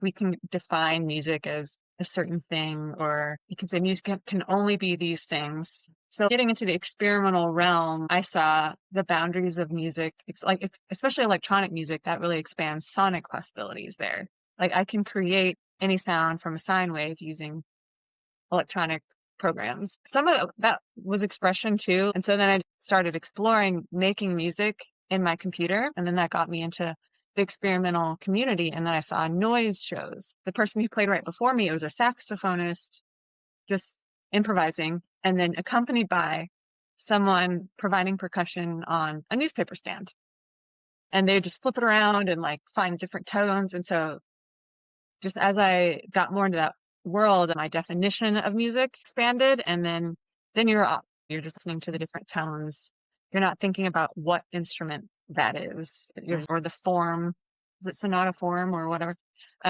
we can define music as a certain thing, or you can say music can only be these things. So getting into the experimental realm, I saw the boundaries of music. It's like, especially electronic music, that really expands sonic possibilities there. Like I can create any sound from a sine wave using electronic programs. Some of that was expression too. And so then I started exploring making music in my computer. And then that got me into the experimental community. And then I saw noise shows. The person who played right before me, it was a saxophonist just improvising, and then accompanied by someone providing percussion on a newspaper stand. And they just flip it around and like find different tones. And so just as I got more into that world, my definition of music expanded, and then you're up. You're just listening to the different tones. You're not thinking about what instrument that is, or the form, the sonata form or whatever.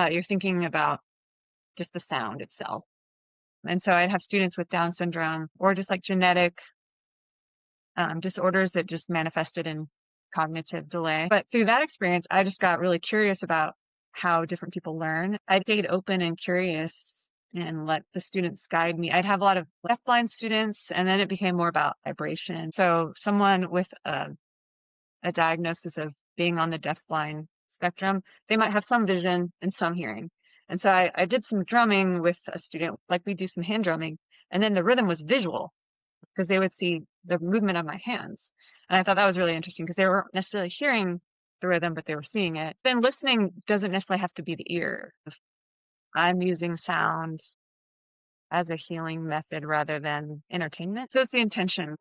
You're thinking about just the sound itself. And so I'd have students with Down syndrome or just like genetic disorders that just manifested in cognitive delay. But through that experience, I just got really curious about how different people learn. I stayed open and curious and let the students guide me. I'd have a lot of deafblind students, and then it became more about vibration. So someone with a diagnosis of being on the deafblind spectrum, they might have some vision and some hearing. And so I did some drumming with a student, like we do some hand drumming, and then the rhythm was visual because they would see the movement of my hands. And I thought that was really interesting because they weren't necessarily hearing the rhythm, but they were seeing it. Then listening doesn't necessarily have to be the ear. I'm using sound as a healing method rather than entertainment. So it's the intention.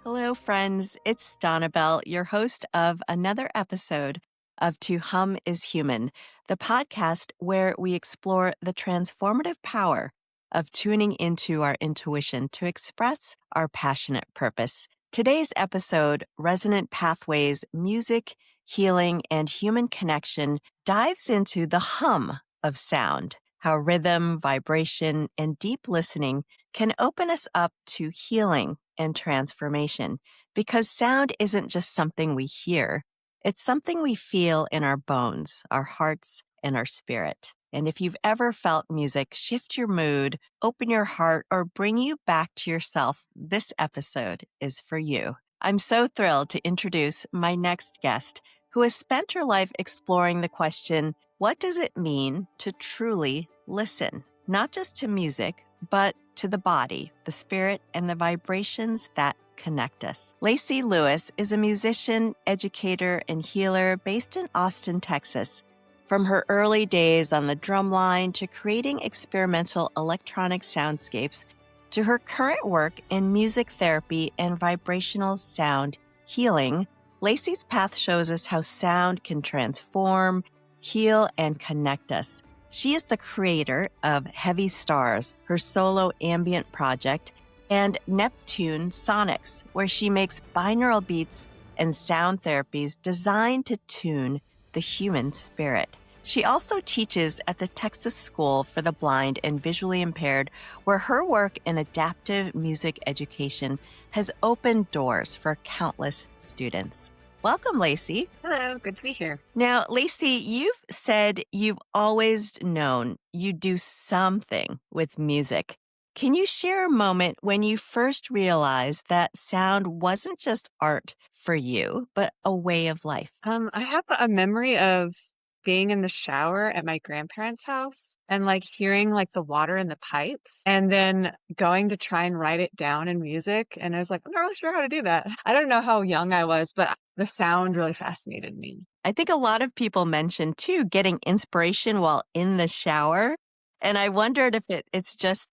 Hello, friends. It's Donnabelle, your host of another episode of To Hum is Human, the podcast where we explore the transformative power of tuning into our intuition to express our passionate purpose. Today's episode, Resonant Pathways, Music, Healing, and Human Connection, dives into the hum of sound, how rhythm, vibration, and deep listening can open us up to healing and transformation, because sound isn't just something we hear. It's something we feel in our bones, our hearts, and our spirit. And if you've ever felt music shift your mood, open your heart, or bring you back to yourself, this episode is for you. I'm so thrilled to introduce my next guest, who has spent her life exploring the question, what does it mean to truly listen? Not just to music, but to the body, the spirit, and the vibrations that connect us. Lacey Lewis is a musician, educator, and healer based in Austin, Texas. From her early days on the drumline to creating experimental electronic soundscapes to her current work in music therapy and vibrational sound healing, Lacey's path shows us how sound can transform, heal, and connect us. She is the creator of Heavy Stars, her solo ambient project, and Neptune Sonics, where she makes binaural beats and sound therapies designed to tune the human spirit. She also teaches at the Texas School for the Blind and Visually Impaired, where her work in adaptive music education has opened doors for countless students. Welcome, Lacey. Hello, good to be here. Now, Lacey, you've said you've always known you do something with music. Can you share a moment when you first realized that sound wasn't just art for you, but a way of life? I have a memory of being in the shower at my grandparents' house and like hearing like the water in the pipes and then going to try and write it down in music. And I was like, I'm not really sure how to do that. I don't know how young I was, but the sound really fascinated me. I think a lot of people mention too, getting inspiration while in the shower. And I wondered if it's just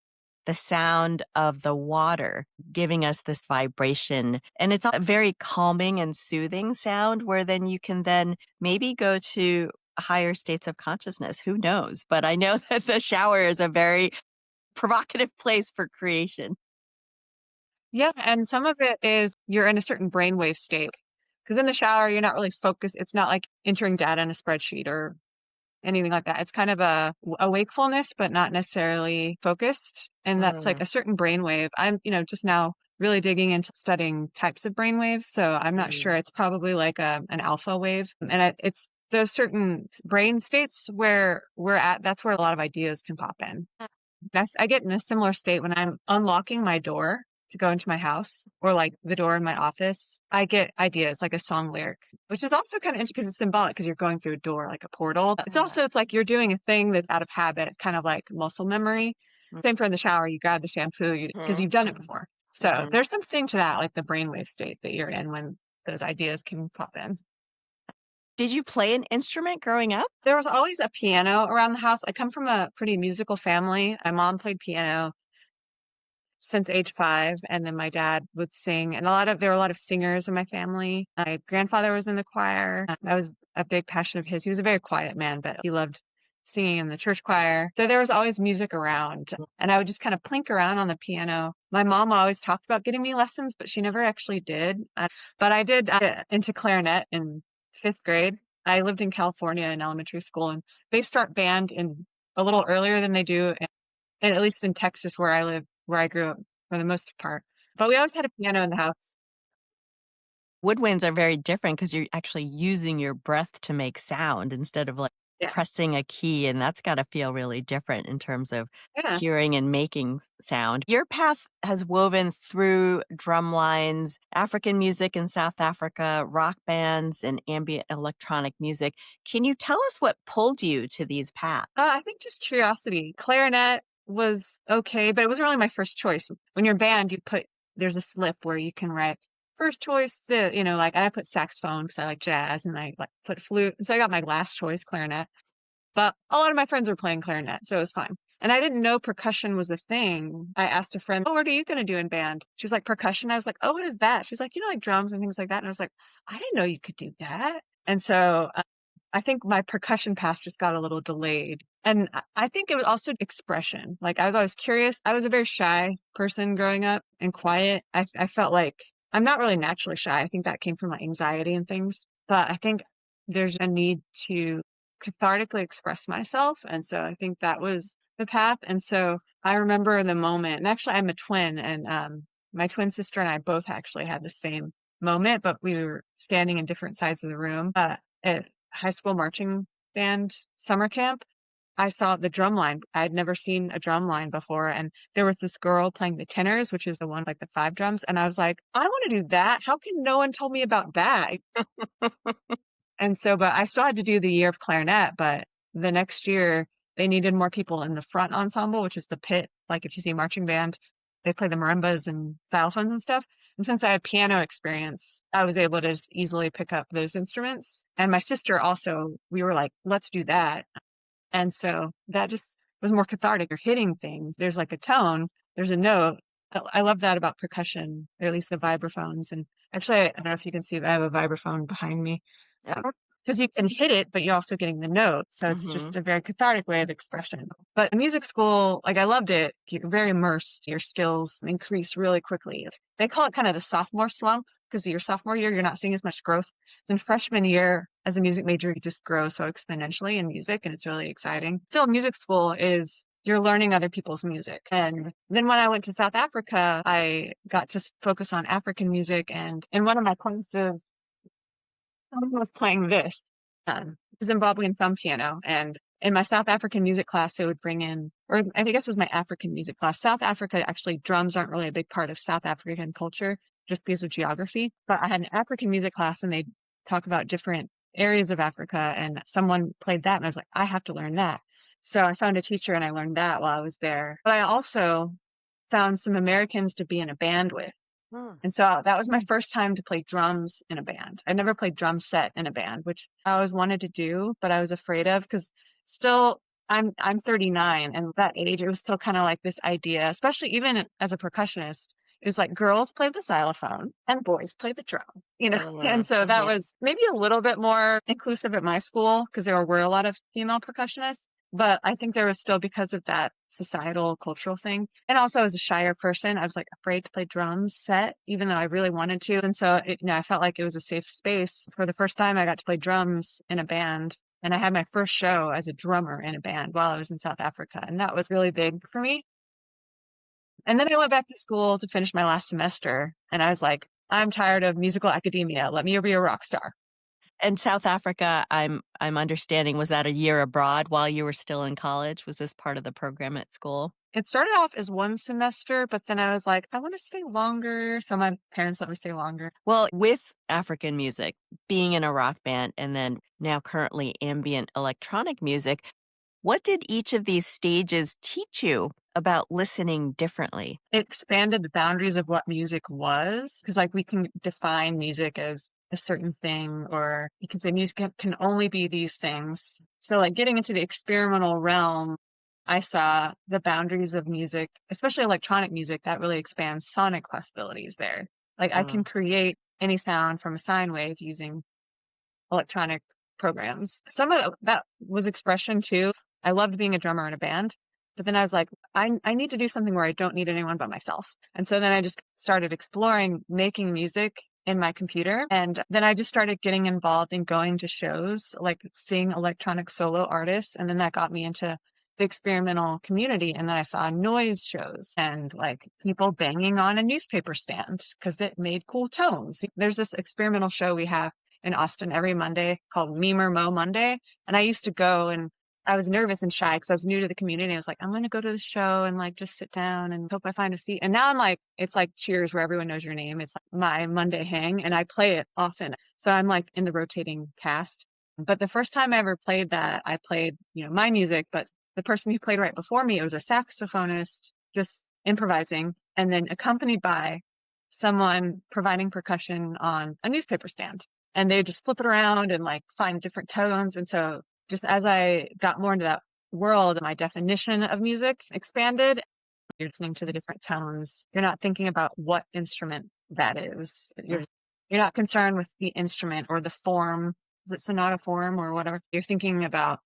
the sound of the water giving us this vibration. And it's a very calming and soothing sound where then you can then maybe go to higher states of consciousness. Who knows? But I know that the shower is a very provocative place for creation. Yeah, and some of it is you're in a certain brainwave state. Because in the shower, you're not really focused. It's not like entering data in a spreadsheet or anything like that. It's kind of a wakefulness, but not necessarily focused. And that's like a certain brainwave. I'm, just now really digging into studying types of brain waves. So I'm not sure. It's probably like an alpha wave. And it's those certain brain states where we're at, that's where a lot of ideas can pop in. I get in a similar state when I'm unlocking my door to go into my house or like the door in my office. I get ideas like a song lyric, which is also kind of interesting because it's symbolic because you're going through a door, like a portal. It's like you're doing a thing that's out of habit. It's kind of like muscle memory. Same for in the shower. You grab the shampoo because you've done it before. So there's something to that, like the brainwave state that you're in when those ideas can pop in. Did you play an instrument growing up? There was always a piano around the house. I come from a pretty musical family. My mom played piano since age 5, and then my dad would sing. And there were a lot of singers in my family. My grandfather was in the choir. That was a big passion of his. He was a very quiet man, but he loved singing in the church choir. So there was always music around, and I would just kind of plink around on the piano. My mom always talked about getting me lessons, but she never actually did. But I did get into clarinet in 5th grade. I lived in California in elementary school, and they start band in a little earlier than they do, and at least in Texas where I live, where I grew up for the most part. But we always had a piano in the house. Woodwinds are very different because you're actually using your breath to make sound instead of like Yeah. pressing a key, and that's got to feel really different in terms of Yeah. hearing and making sound. Your path has woven through drum lines, African music in South Africa, rock bands, and ambient electronic music. Can you tell us what pulled you to these paths? I think just curiosity. Clarinet was okay, but it wasn't really my first choice. When you're a band, there's a slip where you can write first choice, and I put saxophone because I like jazz, and I like put flute. And so I got my last choice, clarinet. But a lot of my friends were playing clarinet, so it was fine. And I didn't know percussion was a thing. I asked a friend, "Oh, what are you going to do in band?" She was like, "Percussion." I was like, "Oh, what is that?" She's like, like drums and things like that." And I was like, "I didn't know you could do that." And so I think my percussion path just got a little delayed. And I think it was also expression. Like I was always curious. I was a very shy person growing up and quiet. I felt like I'm not really naturally shy. I think that came from my anxiety and things. But I think there's a need to cathartically express myself. And so I think that was the path. And so I remember the moment, and actually I'm a twin, and my twin sister and I both actually had the same moment, but we were standing in different sides of the room at high school marching band summer camp. I saw the drum line. I'd never seen a drum line before. And there was this girl playing the tenors, which is the one like the 5 drums. And I was like, I want to do that. How can no one tell me about that? And so, but I still had to do the year of clarinet, but the next year they needed more people in the front ensemble, which is the pit. Like if you see marching band, they play the marimbas and xylophones and stuff. And since I had piano experience, I was able to just easily pick up those instruments. And my sister also, we were like, let's do that. And so that just was more cathartic. You're hitting things. There's like a tone, there's a note. I love that about percussion, or at least the vibraphones. And actually, I don't know if you can see that I have a vibraphone behind me. Because you can hit it, but you're also getting the note. So it's just a very cathartic way of expression. But in music school, like I loved it. You're very immersed. Your skills increase really quickly. They call it kind of the sophomore slump because your sophomore year, you're not seeing as much growth. Then freshman year, as a music major, you just grow so exponentially in music, and it's really exciting. Still, music school is you're learning other people's music. And then when I went to South Africa, I got to focus on African music. And in one of my classes, someone was playing this Zimbabwean thumb piano. And in my South African music class, they would bring in, or I guess it was my African music class. South Africa, actually, drums aren't really a big part of South African culture just because of geography. But I had an African music class, and they'd talk about different areas of Africa. And someone played that, and I was like, I have to learn that. So I found a teacher, and I learned that while I was there. But I also found some Americans to be in a band with. And so that was my first time to play drums in a band. I never played drum set in a band, which I always wanted to do, but I was afraid of because still I'm 39, and at that age it was still kind of like this idea, especially even as a percussionist. It was like girls play the xylophone and boys play the drum. And so that was maybe a little bit more inclusive at my school because there were a lot of female percussionists. But I think there was still because of that societal cultural thing. And also as a shyer person, I was like afraid to play drums set, even though I really wanted to. And so I felt like it was a safe space. For the first time, I got to play drums in a band. And I had my first show as a drummer in a band while I was in South Africa. And that was really big for me. And then I went back to school to finish my last semester, and I was like, I'm tired of musical academia. Let me be a rock star. And South Africa, I'm understanding, was that a year abroad while you were still in college? Was this part of the program at school? It started off as one semester, but then I was like, I want to stay longer. So my parents let me stay longer. Well, with African music, being in a rock band and then now currently ambient electronic music, what did each of these stages teach you about listening differently? It expanded the boundaries of what music was, because like we can define music as a certain thing, or you can say music can only be these things. So like getting into the experimental realm, I saw the boundaries of music, especially electronic music, that really expands sonic possibilities there. Like I can Mm, create any sound from a sine wave using electronic programs. Some of that was expression too. I loved being a drummer in a band, but then I was like, I need to do something where I don't need anyone but myself. And so then I just started exploring making music in my computer. And then I just started getting involved in going to shows, like seeing electronic solo artists. And then that got me into the experimental community. And then I saw noise shows and like people banging on a newspaper stand because it made cool tones. There's this experimental show we have in Austin every Monday called Meme Mo Monday. And I used to go, and I was nervous and shy because I was new to the community. I was like, I'm going to go to the show and like just sit down and hope I find a seat. And now I'm like, it's like Cheers where everyone knows your name. It's like my Monday hang and I play it often. So I'm like in the rotating cast. But the first time I ever played that, I played, my music, but the person who played right before me, it was a saxophonist just improvising and then accompanied by someone providing percussion on a newspaper stand, and they just flip it around and like find different tones. And so just as I got more into that world, my definition of music expanded. You're listening to the different tones. You're not thinking about what instrument that is. You're not concerned with the instrument or the form, the sonata form or whatever. You're thinking about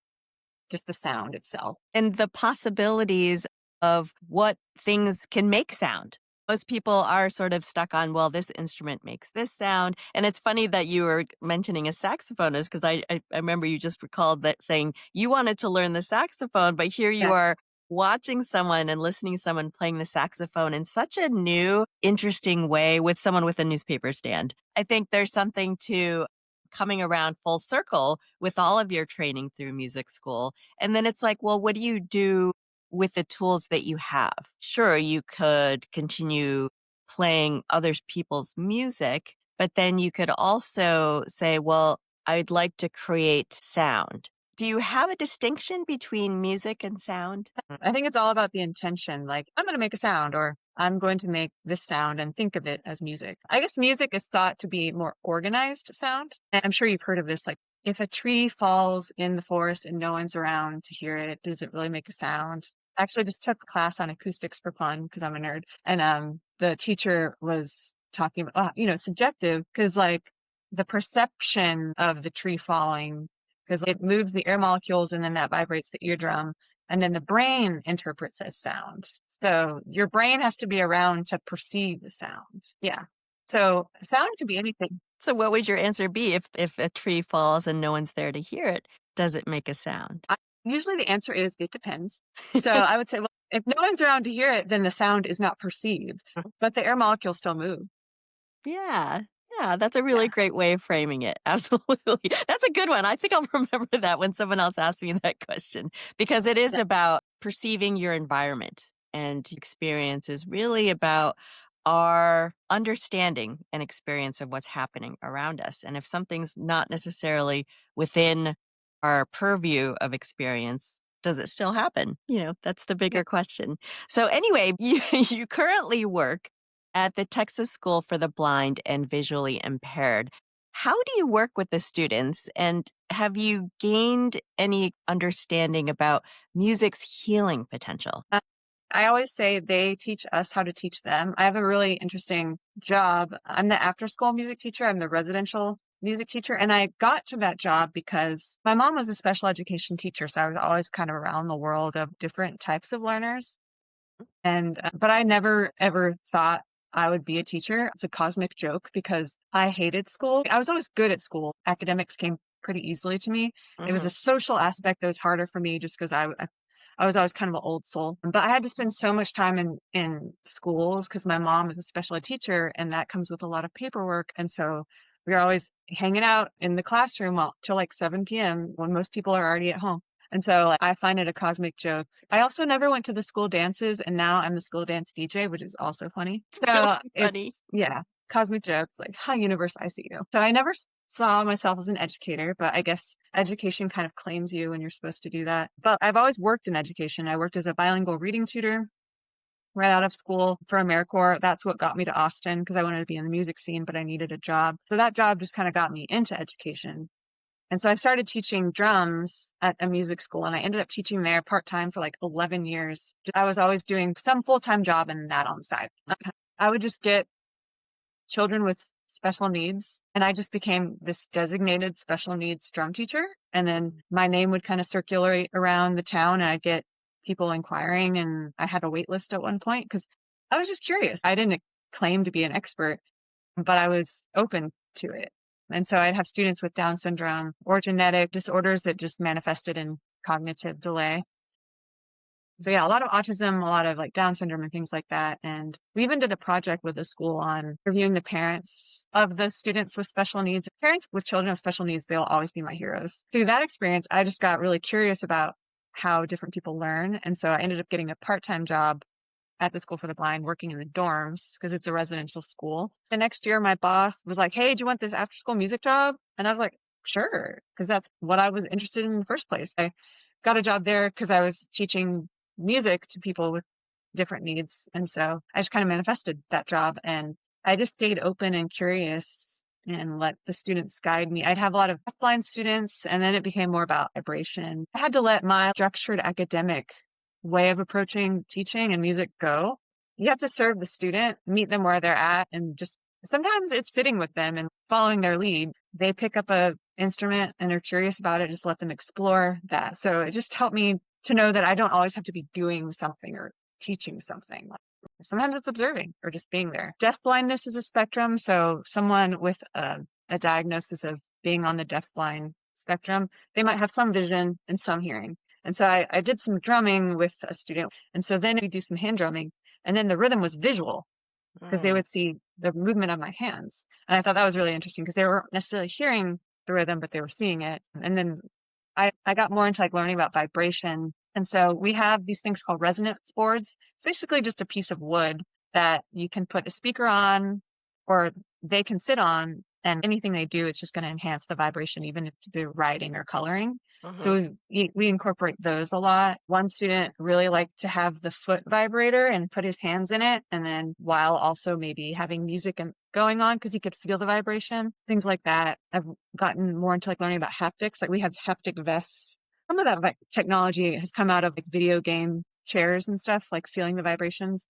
just the sound itself. And the possibilities of what things can make sound. Most people are sort of stuck on, well, this instrument makes this sound. And it's funny that you were mentioning a saxophonist because I remember you just recalled that saying you wanted to learn the saxophone, but here you Yeah. are watching someone and listening to someone playing the saxophone in such a new, interesting way with someone with a newspaper stand. I think there's something to coming around full circle with all of your training through music school. And then it's like, well, what do you do with the tools that you have? Sure, you could continue playing other people's music, but then you could also say, well, I'd like to create sound. Do you have a distinction between music and sound? I think it's all about the intention. Like, I'm going to make a sound, or I'm going to make this sound and think of it as music. I guess music is thought to be more organized sound. And I'm sure you've heard of this. Like, if a tree falls in the forest and no one's around to hear it, does it really make a sound? I actually just took a class on acoustics for fun because I'm a nerd. And the teacher was talking about, it's subjective because like the perception of the tree falling, because it moves the air molecules and then that vibrates the eardrum. And then the brain interprets as sound. So your brain has to be around to perceive the sound. Yeah. So sound could be anything. So what would your answer be if a tree falls and no one's there to hear it? Does it make a sound? Usually the answer is it depends. So I would say, well, if no one's around to hear it, then the sound is not perceived, but the air molecules still move. Yeah. Yeah, that's a really Yeah. great way of framing it. Absolutely. That's a good one. I think I'll remember that when someone else asks me that question because it is Yeah. about perceiving your environment, and experience is really about our understanding and experience of what's happening around us. And if something's not necessarily within our purview of experience, does it still happen? That's the Yeah. bigger question. So anyway, you currently work at the Texas School for the Blind and Visually Impaired. How do you work with the students, and have you gained any understanding about music's healing potential? I always say they teach us how to teach them. I have a really interesting job. I'm the after school music teacher. I'm the residential music teacher. And I got to that job because my mom was a special education teacher. So I was always kind of around the world of different types of learners. But I never ever thought I would be a teacher. It's a cosmic joke because I hated school. I was always good at school. Academics came pretty easily to me. It was Mhm. a social aspect that was harder for me just because I was always kind of an old soul. But I had to spend so much time in schools because my mom is a special ed teacher, and that comes with a lot of paperwork. And so we were always hanging out in the classroom till like 7 p.m. when most people are already at home. And so like, I find it a cosmic joke. I also never went to the school dances, and now I'm the school dance DJ, which is also funny. It's So really funny. it's, yeah, cosmic jokes, like, hi, universe, I see you. So I never saw myself as an educator, but I guess education kind of claims you when you're supposed to do that. But I've always worked in education. I worked as a bilingual reading tutor right out of school for AmeriCorps. That's what got me to Austin because I wanted to be in the music scene, but I needed a job. So that job just kind of got me into education. And so I started teaching drums at a music school, and I ended up teaching there part-time for like 11 years. I was always doing some full-time job and that on the side. I would just get children with special needs, and I just became this designated special needs drum teacher. And then my name would kind of circulate around the town, and I'd get people inquiring, and I had a wait list at one point because I was just curious. I didn't claim to be an expert, but I was open to it. And so I'd have students with Down syndrome or genetic disorders that just manifested in cognitive delay. So yeah, a lot of autism, a lot of like Down syndrome and things like that. And we even did a project with the school on reviewing the parents of the students with special needs. Parents with children with special needs, they'll always be my heroes. Through that experience, I just got really curious about how different people learn. And so I ended up getting a part-time job at the School for the Blind working in the dorms because it's a residential school. The next year, my boss was like, hey, do you want this after school music job? And I was like, sure, because that's what I was interested in the first place. I got a job there because I was teaching music to people with different needs. And so I just kind of manifested that job, and I just stayed open and curious and let the students guide me. I'd have a lot of blind students, and then it became more about vibration. I had to let my structured academic way of approaching teaching and music go. You have to serve the student, meet them where they're at, and just sometimes it's sitting with them and following their lead. They pick up a instrument and are curious about it, just let them explore that. So it just helped me to know that I don't always have to be doing something or teaching something. Sometimes it's observing or just being there. Deaf blindness is a spectrum. So someone with a diagnosis of being on the deaf blind spectrum, they might have some vision and some hearing. And so I did some drumming with a student. And so then we do some hand drumming. And then the rhythm was visual because they Mm, would see the movement of my hands. And I thought that was really interesting because they weren't necessarily hearing the rhythm, but they were seeing it. And then I got more into like learning about vibration. And so we have these things called resonance boards. It's basically just a piece of wood that you can put a speaker on or they can sit on, and anything they do, it's just going to enhance the vibration, even if they're writing or coloring. mhm. So we incorporate those a lot. One student really liked to have the foot vibrator and put his hands in it, and then while also maybe having music and going on because he could feel the vibration, things like that. I've gotten more into like learning about haptics. Like we have haptic vests. Some of that like technology has come out of like video game chairs and stuff, like feeling the vibrations.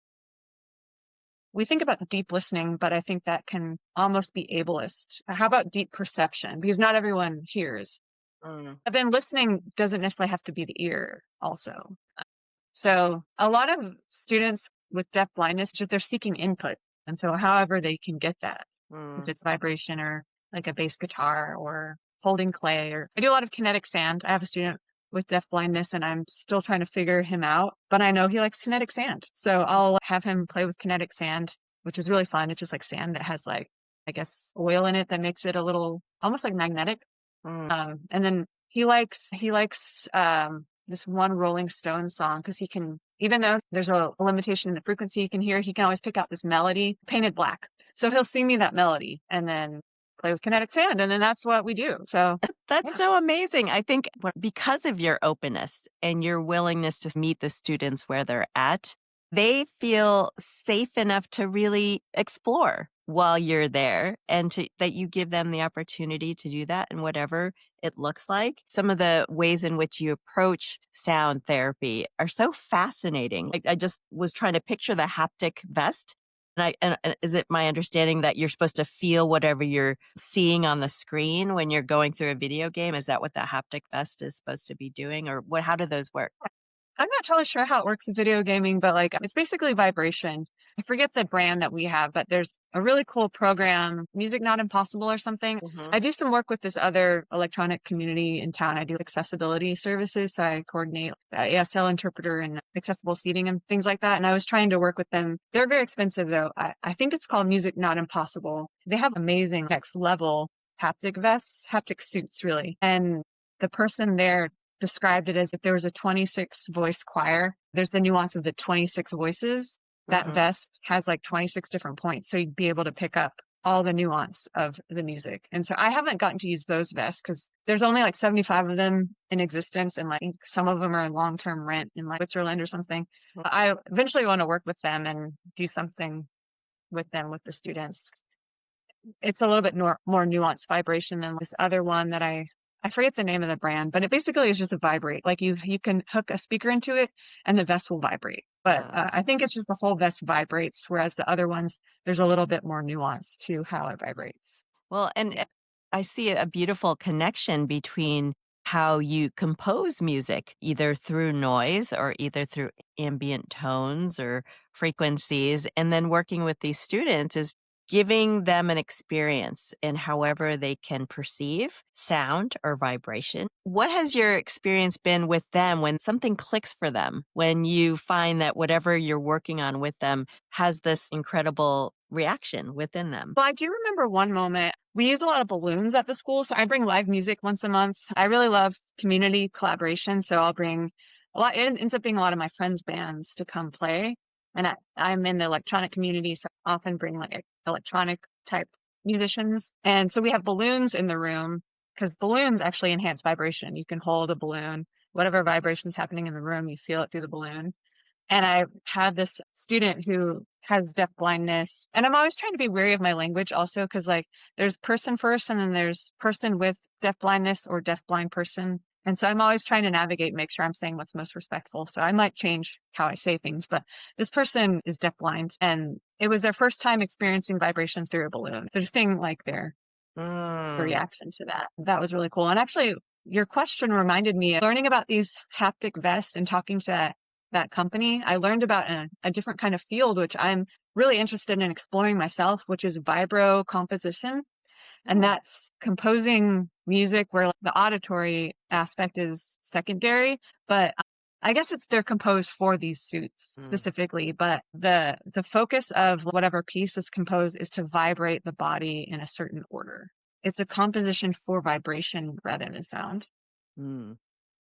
We think about deep listening, but I think that can almost be ableist. How about deep perception? Because not everyone hears. Mm, But then listening doesn't necessarily have to be the ear also. So a lot of students with deaf blindness, just they're seeking input. And so however they can get that, if mm. it's vibration or like a bass guitar or holding clay, or I do a lot of kinetic sand. I have a student with deaf blindness and I'm still trying to figure him out, but I know he likes kinetic sand. So I'll have him play with kinetic sand, which is really fun. It's just like sand that has like, I guess, oil in it that makes it a little almost like magnetic. Mm. And then he likes this one Rolling Stones song because he can, even though there's a limitation in the frequency he can hear, he can always pick out this melody painted black. So he'll sing me that melody and then play with kinetic sand, and then that's what we do. So That's yeah. so amazing. I think because of your openness and your willingness to meet the students where they're at, they feel safe enough to really explore while you're there, and that you give them the opportunity to do that in whatever it looks like. Some of the ways in which you approach sound therapy are so fascinating. I just was trying to picture the haptic vest. And is it my understanding that you're supposed to feel whatever you're seeing on the screen when you're going through a video game? Is that what the haptic vest is supposed to be doing, or what? How do those work? I'm not totally sure how it works in video gaming, but like it's basically vibration. I forget the brand that we have, but there's a really cool program, Music Not Impossible or something. Hmm. I do some work with this other electronic community in town. I do accessibility services. So I coordinate ASL interpreter and accessible seating and things like that. And I was trying to work with them. They're very expensive though. I think it's called Music Not Impossible. They have amazing next level haptic vests, haptic suits really. And the person there described it as if there was a 26 voice choir. There's the nuance of the 26 voices. That Hmm. vest has like 26 different points. So you'd be able to pick up all the nuance of the music. And so I haven't gotten to use those vests because there's only like 75 of them in existence. And like some of them are in long-term rent in like Switzerland or something. I eventually want to work with them and do something with them, with the students. It's a little bit more nuanced vibration than this other one that I forget the name of the brand, but it basically is just a vibrate. Like you can hook a speaker into it and the vest will vibrate. But I think it's just the whole vest vibrates, whereas the other ones, there's a little bit more nuance to how it vibrates. Well, and Yeah. I see a beautiful connection between how you compose music, either through noise or either through ambient tones or frequencies, and then working with these students is giving them an experience in however they can perceive sound or vibration. What has your experience been with them when something clicks for them, when you find that whatever you're working on with them has this incredible reaction within them? Well, I do remember one moment. We use a lot of balloons at the school, so I bring live music once a month. I really love community collaboration, so I'll bring a lot. It ends up being a lot of my friends' bands to come play, and I'm in the electronic community, so I often bring like electronic type musicians. And so we have balloons in the room because balloons actually enhance vibration. You can hold a balloon, whatever vibration's happening in the room, you feel it through the balloon. And I had this student who has deaf blindness. And I'm always trying to be wary of my language also, because like there's person first and then there's person with deaf blindness or deaf blind person. And so I'm always trying to navigate, make sure I'm saying what's most respectful. So I might change how I say things, but this person is deaf blind and it was their first time experiencing vibration through a balloon. They're just seeing like their Mm. reaction to that. That was really cool. And actually, your question reminded me of learning about these haptic vests and talking to that company. I learned about a different kind of field, which I'm really interested in exploring myself, which is vibro composition. And Mm. that's composing music where the auditory aspect is secondary, but I guess they're composed for these suits Mm. specifically, but the focus of whatever piece is composed is to vibrate the body in a certain order. It's a composition for vibration rather than sound. Mm.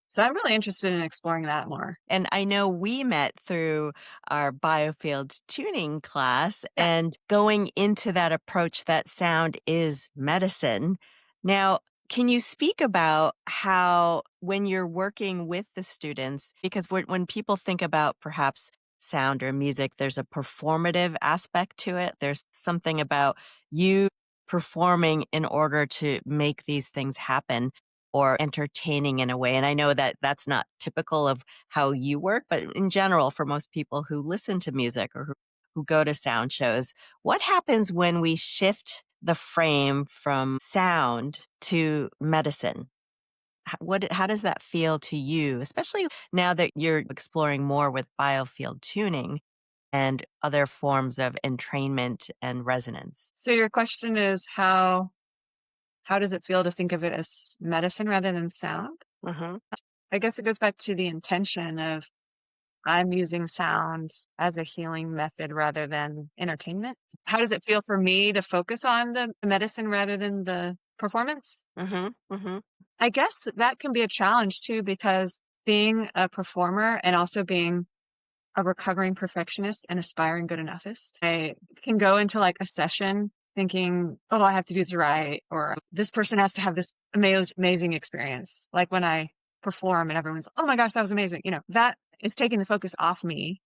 So I'm really interested in exploring that more. And I know we met through our biofield tuning class Yeah. and going into that approach that sound is medicine. Now, can you speak about how, when you're working with the students, because when people think about perhaps sound or music, there's a performative aspect to it. There's something about you performing in order to make these things happen or entertaining in a way. And I know that that's not typical of how you work, but in general, for most people who listen to music or who go to sound shows, what happens when we shift the frame from sound to medicine? How does that feel to you, especially now that you're exploring more with biofield tuning and other forms of entrainment and resonance? So your question is how does it feel to think of it as medicine rather than sound? Hmm. I guess it goes back to the intention of I'm using sound as a healing method rather than entertainment. How does it feel for me to focus on the medicine rather than the performance? Hmm. Hmm. I guess that can be a challenge too, because being a performer and also being a recovering perfectionist and aspiring good enoughist, I can go into like a session thinking, oh, I have to do this right, or this person has to have this amazing experience. Like when I perform and everyone's, oh my gosh, that was amazing. That is taking the focus off me.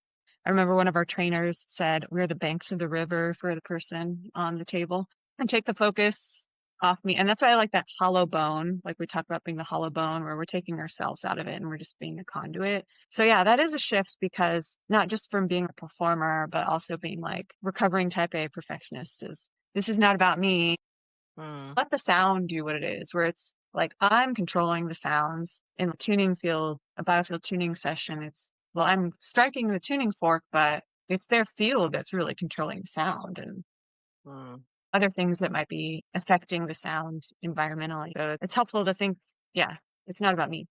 I remember one of our trainers said, we're the banks of the river for the person on the table and take the focus off me. And that's why I like that hollow bone. Like we talk about being the hollow bone where we're taking ourselves out of it and we're just being a conduit. So yeah, that is a shift because not just from being a performer, but also being like recovering type A perfectionist is this is not about me. Mm. Let the sound do what it is, where it's like I'm controlling the sounds in the tuning field, a biofield tuning session. It's well, I'm striking the tuning fork, but it's their field that's really controlling sound and Mm. other things that might be affecting the sound environmentally. So it's helpful to think, yeah, it's not about me.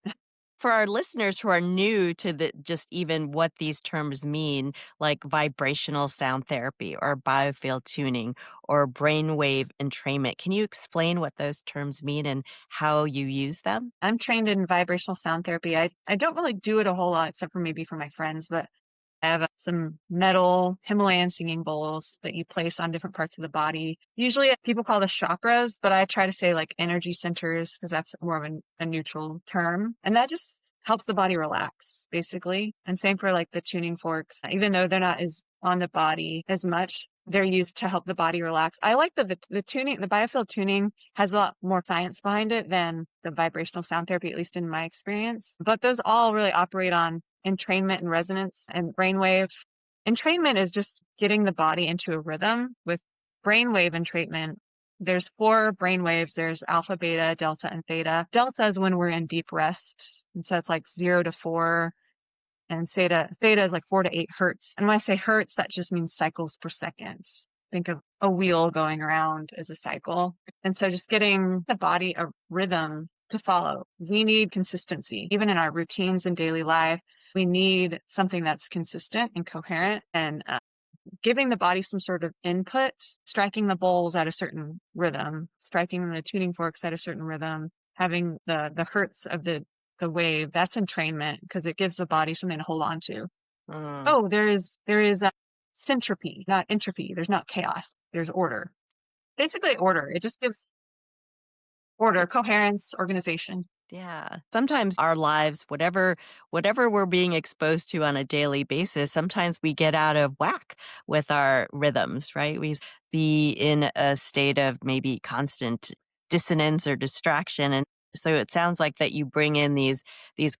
For our listeners who are new to just even what these terms mean, like vibrational sound therapy or biofield tuning or brainwave entrainment, can you explain what those terms mean and how you use them? I'm trained in vibrational sound therapy. I don't really do it a whole lot except for maybe for my friends, but I have some metal Himalayan singing bowls that you place on different parts of the body. Usually people call the chakras, but I try to say like energy centers because that's more of a neutral term. And that just helps the body relax, basically. And same for like the tuning forks, even though they're not as on the body as much. They're used to help the body relax. I like the tuning, the biofield tuning has a lot more science behind it than the vibrational sound therapy, at least in my experience. But those all really operate on entrainment and resonance and brainwave. Entrainment is just getting the body into a rhythm. With brainwave entrainment, there's 4 brainwaves. There's alpha, beta, delta, and theta. Delta is when we're in deep rest. And so it's like 0 to 4. And theta is like 4 to 8 hertz. And when I say hertz, that just means cycles per second. Think of a wheel going around as a cycle. And so just getting the body a rhythm to follow. We need consistency, even in our routines in daily life. We need something that's consistent and coherent, and giving the body some sort of input, striking the bowls at a certain rhythm, striking the tuning forks at a certain rhythm, having the hertz of the wave, that's entrainment because it gives the body something to hold on to. Mm. Oh, there is a syntropy, not entropy. There's not chaos. There's order. Basically order. It just gives order, coherence, organization. Yeah. Sometimes our lives, whatever we're being exposed to on a daily basis, sometimes we get out of whack with our rhythms, right? We be in a state of maybe constant dissonance or distraction. And so it sounds like that you bring in these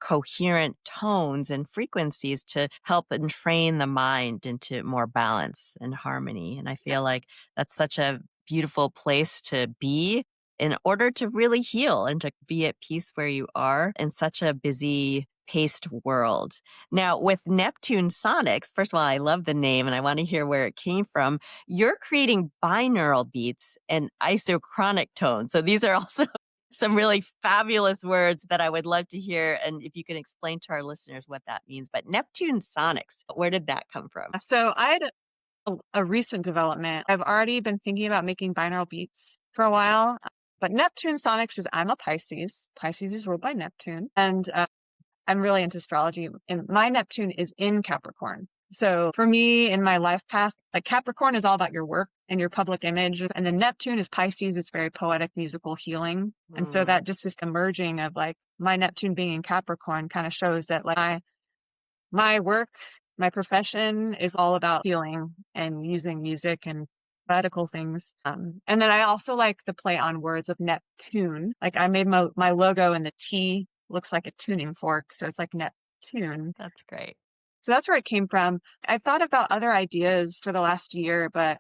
coherent tones and frequencies to help and train the mind into more balance and harmony. And I feel like that's such a beautiful place to be in order to really heal and to be at peace where you are in such a busy paced world. Now, with Neptune Sonics, first of all, I love the name and I want to hear where it came from. You're creating binaural beats and isochronic tones. So these are also some really fabulous words that I would love to hear. And if you can explain to our listeners what that means. But Neptune Sonics, where did that come from? So I had a recent development. I've already been thinking about making binaural beats for a while, but Neptune Sonics is I'm a Pisces. Pisces is ruled by Neptune, and I'm really into astrology, and my Neptune is in Capricorn. So for me in my life path, like Capricorn is all about your work and your public image, and then Neptune is Pisces. It's very poetic, musical, healing, and so Mm, that just this emerging of like my Neptune being in Capricorn kind of shows that like my work, my profession is all about healing and using music and radical things. And then I also like the play on words of Neptune. Like I made my logo and the T looks like a tuning fork. So it's like Neptune. that's great. So that's where it came from. I thought about other ideas for the last year, but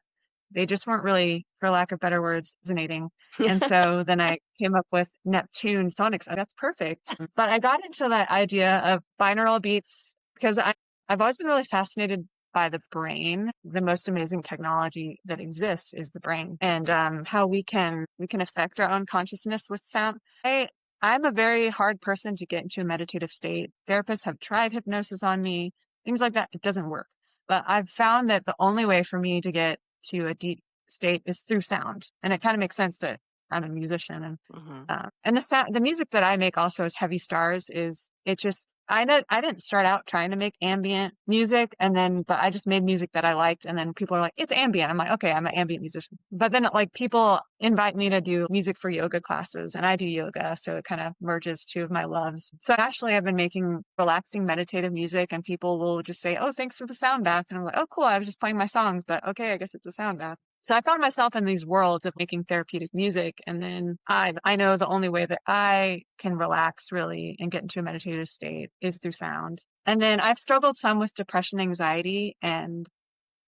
they just weren't really, for lack of better words, resonating. And so then I came up with Neptune Sonics. That's perfect. But I got into that idea of binaural beats because I've always been really fascinated by the brain. The most amazing technology that exists is the brain, and how we can affect our own consciousness with sound. I'm a very hard person to get into a meditative state. Therapists have tried hypnosis on me, things like that. It doesn't work. But I've found that the only way for me to get to a deep state is through sound. And it kind of makes sense that I'm a musician, Hmm. and the music that I make also as Heavy Stars is it just I didn't start out trying to make ambient music, but I just made music that I liked, and then people are like, it's ambient. I'm like, okay, I'm an ambient musician. But then like people invite me to do music for yoga classes, and I do yoga, so it kind of merges two of my loves. So actually I've been making relaxing meditative music, and people will just say, oh, thanks for the sound bath. And I'm like, oh, cool, I was just playing my songs, but okay, I guess it's a sound bath. So I found myself in these worlds of making therapeutic music. And then I know the only way that I can relax really and get into a meditative state is through sound. And then I've struggled some with depression, anxiety, and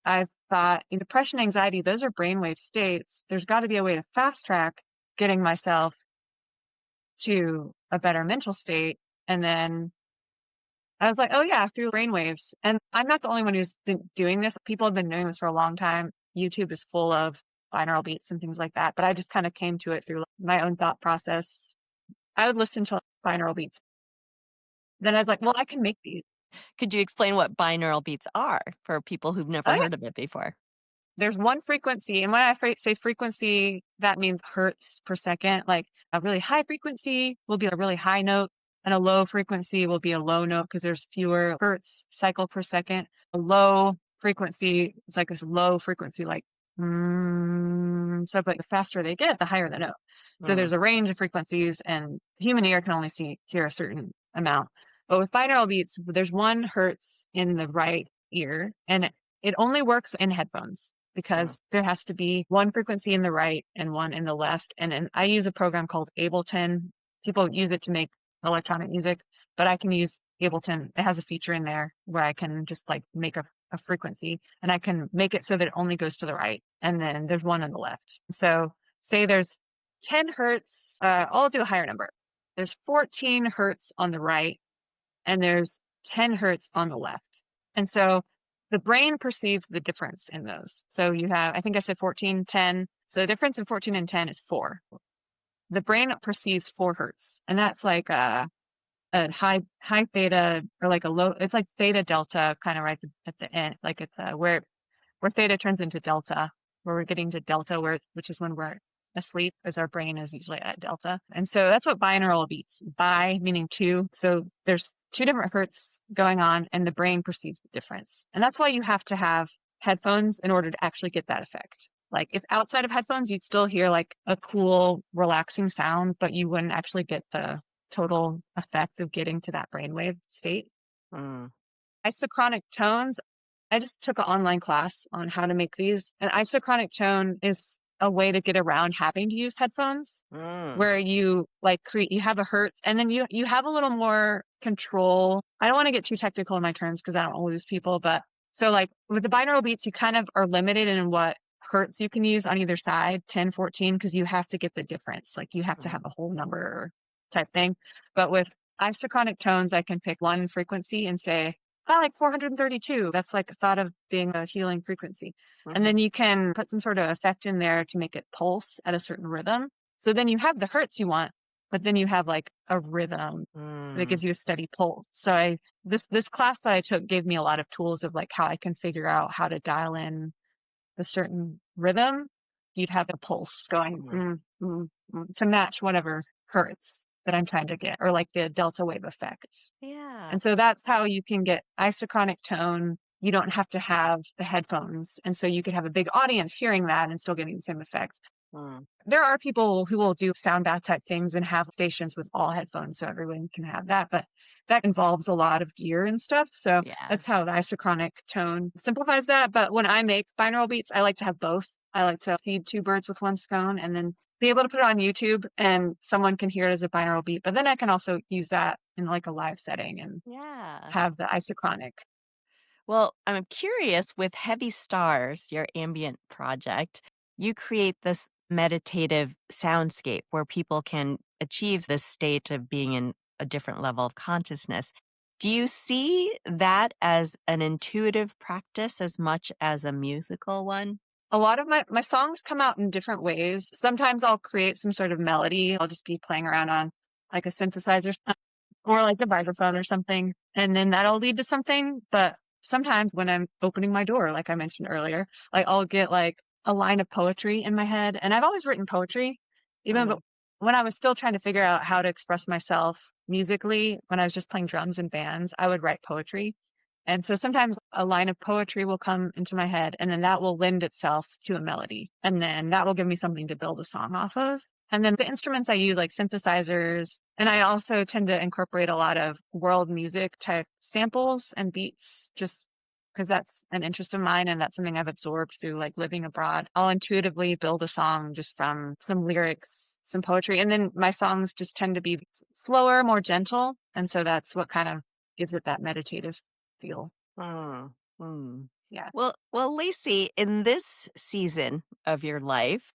I've thought in depression, anxiety, those are brainwave states. There's got to be a way to fast track getting myself to a better mental state. And then I was like, oh yeah, through brainwaves. And I'm not the only one who's been doing this. People have been doing this for a long time. YouTube is full of binaural beats and things like that. But I just kind of came to it through my own thought process. I would listen to binaural beats. Then I was like, well, I can make these. Could you explain what binaural beats are for people who've Oh never yeah, heard of it before? there's one frequency. And when I say frequency, that means hertz per second. Like a really high frequency will be a really high note, and a low frequency will be a low note because there's fewer hertz cycle per second. A low frequency, it's like this low frequency, like so, but the faster they get, the higher the note. So Mm, there's a range of frequencies, and the human ear can only hear a certain amount. But with binaural beats, there's 1 hertz in the right ear, and it only works in headphones mm, because there has to be one frequency in the right and one in the left. And I use a program called Ableton. People use it to make electronic music, but I can use Ableton. It has a feature in there where I can just like make a frequency, and I can make it so that it only goes to the right. And then there's one on the left. So say there's 10 hertz, I'll do a higher number. There's 14 hertz on the right, and there's 10 hertz on the left. And so the brain perceives the difference in those. So you have, I think I said 14, 10. So the difference in 14 and 10 is 4. The brain perceives 4 hertz, and that's like a high theta, or like a low, it's like theta delta kind of right at the end, like it's where theta turns into delta, where we're getting to delta, which is when we're asleep, as our brain is usually at delta. And so that's what binaural beats. Bi meaning two. So there's two different hertz going on, and the brain perceives the difference. And that's why you have to have headphones in order to actually get that effect. Like if outside of headphones, you'd still hear like a cool, relaxing sound, but you wouldn't actually get the total effect of getting to that brainwave state. mm, Isochronic tones, I just took an online class on how to make these. An isochronic tone is a way to get around having to use headphones, mm, where you like you have a hertz, and then you have a little more control. I don't want to get too technical in my terms because I don't want to lose people, but so like with the binaural beats, you kind of are limited in what hertz you can use on either side, 10, 14, because you have to get the difference. Like you have to have mm. a whole number type thing. But with isochronic tones, I can pick one frequency and say, I like 432. That's like thought of being a healing frequency. And Mhm. then you can put some sort of effect in there to make it pulse at a certain rhythm. So then you have the hertz you want, but then you have like a rhythm that Mm, gives you a steady pulse. So this class that I took gave me a lot of tools of like how I can figure out how to dial in the certain rhythm. You'd have a pulse going mm. to match whatever hertz that I'm trying to get, or like the delta wave effect. Yeah. And so that's how you can get isochronic tone. You don't have to have the headphones. And so you could have a big audience hearing that and still getting the same effect. Mm, There are people who will do sound bath type things and have stations with all headphones so everyone can have that, but that involves a lot of gear and stuff. So yeah. that's how the isochronic tone simplifies that. But when I make binaural beats, I like to have both. I like to feed two birds with one stone and then be able to put it on YouTube and someone can hear it as a binaural beat. But then I can also use that in like a live setting and Yeah. have the isochronic. Well, I'm curious with Heavy Stars, your ambient project, you create this meditative soundscape where people can achieve this state of being in a different level of consciousness. Do you see that as an intuitive practice as much as a musical one? A lot of my songs come out in different ways. Sometimes I'll create some sort of melody. I'll just be playing around on like a synthesizer or like a vibraphone or something, and then that'll lead to something. But sometimes when I'm opening my door, like I mentioned earlier, like I'll get like a line of poetry in my head. And I've always written poetry, even Mm, when I was still trying to figure out how to express myself musically, when I was just playing drums in bands, I would write poetry. And so sometimes a line of poetry will come into my head, and then that will lend itself to a melody. And then that will give me something to build a song off of. And then the instruments I use, like synthesizers, and I also tend to incorporate a lot of world music type samples and beats, just because that's an interest of mine and that's something I've absorbed through like living abroad. I'll intuitively build a song just from some lyrics, some poetry, and then my songs just tend to be slower, more gentle. And so that's what kind of gives it that meditative feel. mm, mm. Yeah. Well, Lacey, in this season of your life,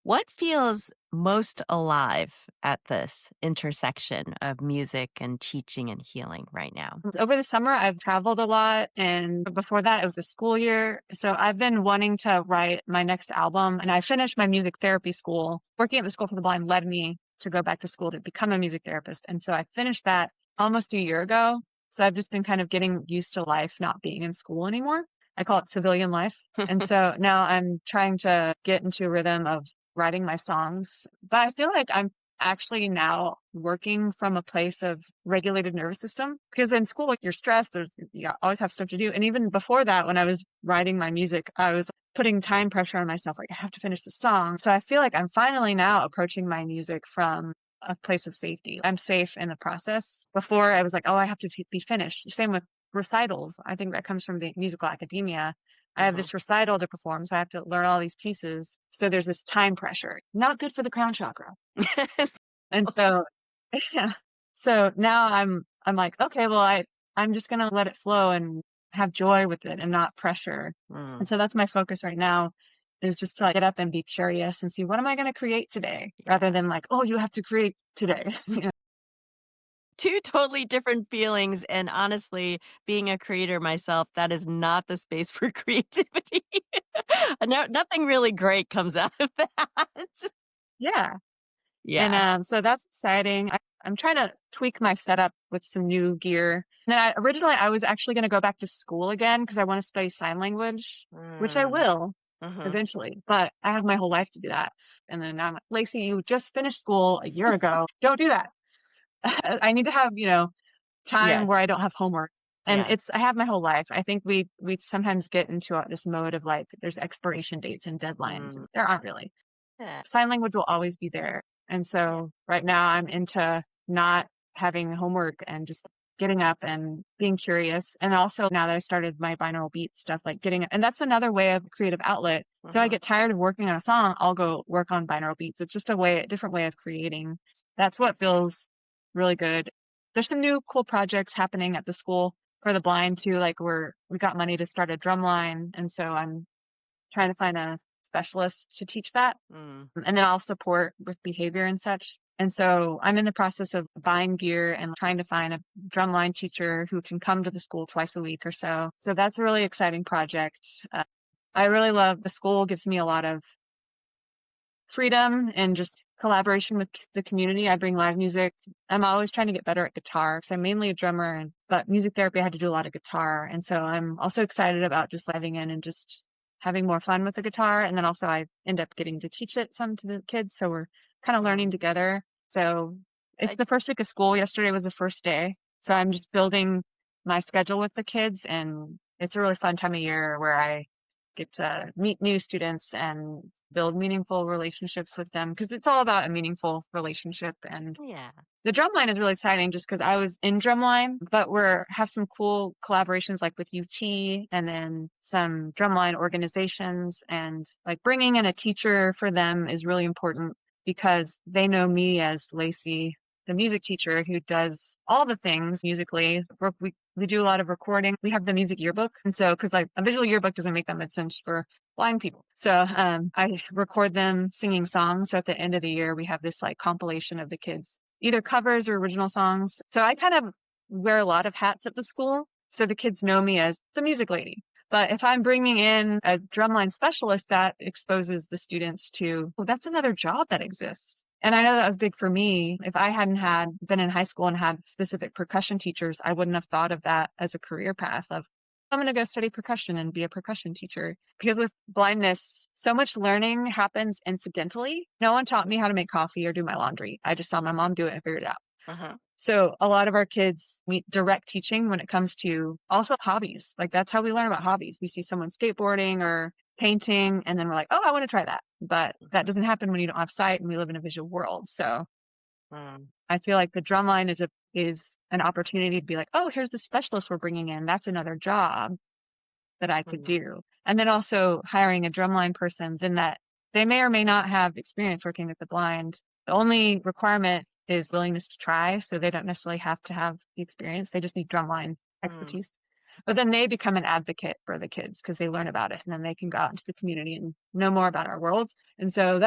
what feels most alive at this intersection of music and teaching and healing right now? Over the summer, I've traveled a lot, and before that, it was the school year. So I've been wanting to write my next album, and I finished my music therapy school. Working at the School for the Blind led me to go back to school to become a music therapist. And so I finished that almost a year ago. So I've just been kind of getting used to life not being in school anymore. I call it civilian life. And so now I'm trying to get into a rhythm of writing my songs. But I feel like I'm actually now working from a place of regulated nervous system because in school, like you're stressed, you always have stuff to do. And even before that, when I was writing my music, I was putting time pressure on myself. Like I have to finish the song. So I feel like I'm finally now approaching my music from a place of safety. I'm safe in the process. Before I was like, oh, I have to be finished. Same with recitals. I think that comes from the musical academia. I have Mhm. this recital to perform, so I have to learn all these pieces. So there's this time pressure, not good for the crown chakra. And so, yeah. So now I'm like, okay, well, I'm just gonna let it flow and have joy with it and not pressure. And Mm, so that's my focus right now is just to like get up and be curious and see what am I gonna create today rather yeah. than like, oh, you have to create today. Two totally different feelings, and honestly, being a creator myself, that is not the space for creativity. Nothing really great comes out of that. Yeah. And Yeah. so that's exciting. I'm trying to tweak my setup with some new gear. And then originally I was actually going to go back to school again because I want to study sign language, which I Mm, will mhm. eventually, but I have my whole life to do that. And then I'm like, Lacey, you just finished school a year ago. Don't do that. I need to have, time Yes, where I don't have homework. And yes. I have my whole life. I think we sometimes get into this mode of like, there's expiration dates and deadlines, Mm, and there aren't really. yeah. Sign language will always be there. And Yeah. so right now I'm into not having homework and just getting up and being curious. And also now that I started my binaural beat stuff, like and that's another way of creative outlet. So I Mhm, get tired of working on a song, I'll go work on binaural beats. It's just a different way of creating. That's what feels really good. There's some new cool projects happening at the school for the blind too. Like we got money to start a drum line. And so I'm trying to find a specialist to teach that. mm. And then I'll support with behavior and such. And so I'm in the process of buying gear and trying to find a drumline teacher who can come to the school twice a week or so. So that's a really exciting project. I really love the school, gives me a lot of freedom and just collaboration with the community. I bring live music. I'm always trying to get better at guitar because I'm mainly a drummer, but music therapy, I had to do a lot of guitar. And so I'm also excited about just diving in and just having more fun with the guitar. And then also I end up getting to teach it some to the kids. So we're kind of learning Mm. together. So it's I the first week of school. Yesterday was the first day. So I'm just building my schedule with the kids. And it's a really fun time of year where I get to meet new students and build meaningful relationships with them because it's all about a meaningful relationship. And yeah. the drumline is really exciting just because I was in drumline, but have some cool collaborations like with UT and then some drumline organizations, and like bringing in a teacher for them is really important because they know me as Lacey, the music teacher who does all the things musically. We do a lot of recording. We have the music yearbook. And so, cause like a visual yearbook doesn't make that much sense for blind people. So, I record them singing songs. So at the end of the year, we have this like compilation of the kids, either covers or original songs. So I kind of wear a lot of hats at the school. So the kids know me as the music lady. But if I'm bringing in a drumline specialist, that exposes the students to, well, that's another job that exists. And I know that was big for me. If I hadn't been in high school and had specific percussion teachers, I wouldn't have thought of that as a career path of, I'm going to go study percussion and be a percussion teacher. Because with blindness, so much learning happens incidentally. No one taught me how to make coffee or do my laundry. I just saw my mom do it and figured it out. Uh-huh. So a lot of our kids meet direct teaching when it comes to also hobbies. Like that's how we learn about hobbies. We see someone skateboarding or painting and then we're like, oh, I want to try that. But that Mhm. doesn't happen when you don't have sight and we live in a visual world. So Mm, I feel like the drumline is an opportunity to be like, oh, here's the specialist we're bringing in. That's another job that I could mm, do. And then also hiring a drumline person, then that they may or may not have experience working with the blind. The only requirement is willingness to try. So they don't necessarily have to have the experience. They just need drumline mm. expertise. But then they become an advocate for the kids because they learn about it and then they can go out into the community and know more about our world. And so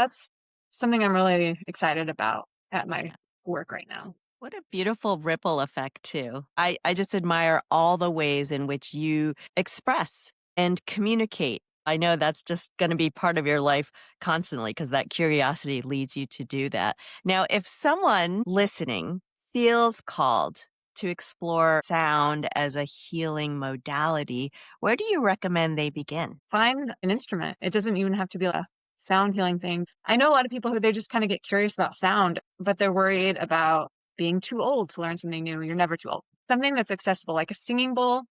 something I'm really excited about at my work right now. What a beautiful ripple effect, too. I just admire all the ways in which you express and communicate. I know that's just going to be part of your life constantly because that curiosity leads you to do that. Now, if someone listening feels called to explore sound as a healing modality, where do you recommend they begin? Find an instrument. It doesn't even have to be a sound healing thing. I know a lot of people who they just kind of get curious about sound, but they're worried about being too old to learn something new. You're never too old. Something that's accessible, like a singing bowl,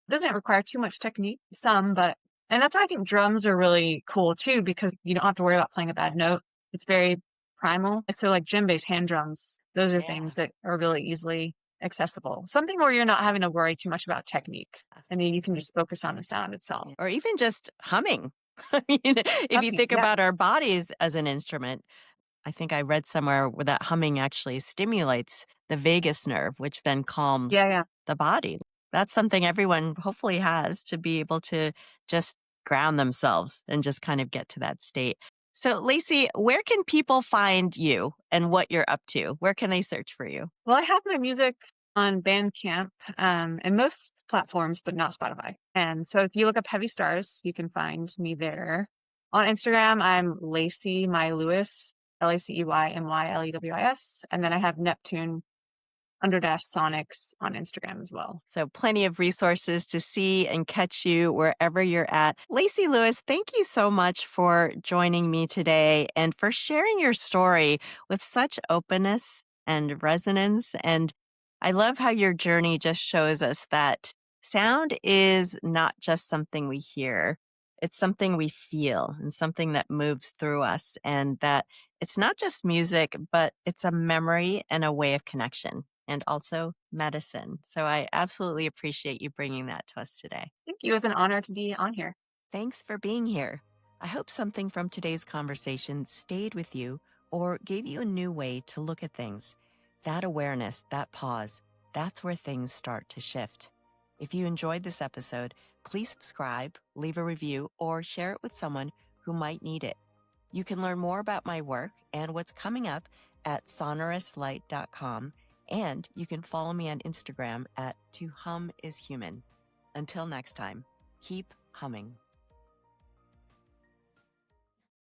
doesn't require too much technique, some, but, and that's why I think drums are really cool too, because you don't have to worry about playing a bad note. It's very primal. So like djembes, hand drums, those are Yeah. things that are really easily accessible. Something where you're not having to worry too much about technique and then you can just focus on the sound itself. Or even just humming. I mean, if you Humming, think yeah. about our bodies as an instrument, I think I read somewhere where that humming actually stimulates the vagus nerve, which then Yeah, calms yeah. the body. That's something everyone hopefully has to be able to just ground themselves and just kind of get to that state. So, Lacey, where can people find you and what you're up to? Where can they search for you? Well, I have my music on Bandcamp, and most platforms, but not Spotify. And so if you look up Heavy Stars, you can find me there. On Instagram, I'm Lacey My Lewis, LaceymyLeWis. And then I have Neptune _ Sonics on Instagram as well. So, plenty of resources to see and catch you wherever you're at. Lacey Lewis, thank you so much for joining me today and for sharing your story with such openness and resonance. And I love how your journey just shows us that sound is not just something we hear, it's something we feel and something that moves through us. And that it's not just music, but it's a memory and a way of connection and also medicine. So I absolutely appreciate you bringing that to us today. Thank you. It was an honor to be on here. Thanks for being here. I hope something from today's conversation stayed with you or gave you a new way to look at things. That awareness, that pause, that's where things start to shift. If you enjoyed this episode, please subscribe, leave a review, or share it with someone who might need it. You can learn more about my work and what's coming up at sonorouslight.com. And you can follow me on Instagram at @tohumIsHuman. Until next time, keep humming.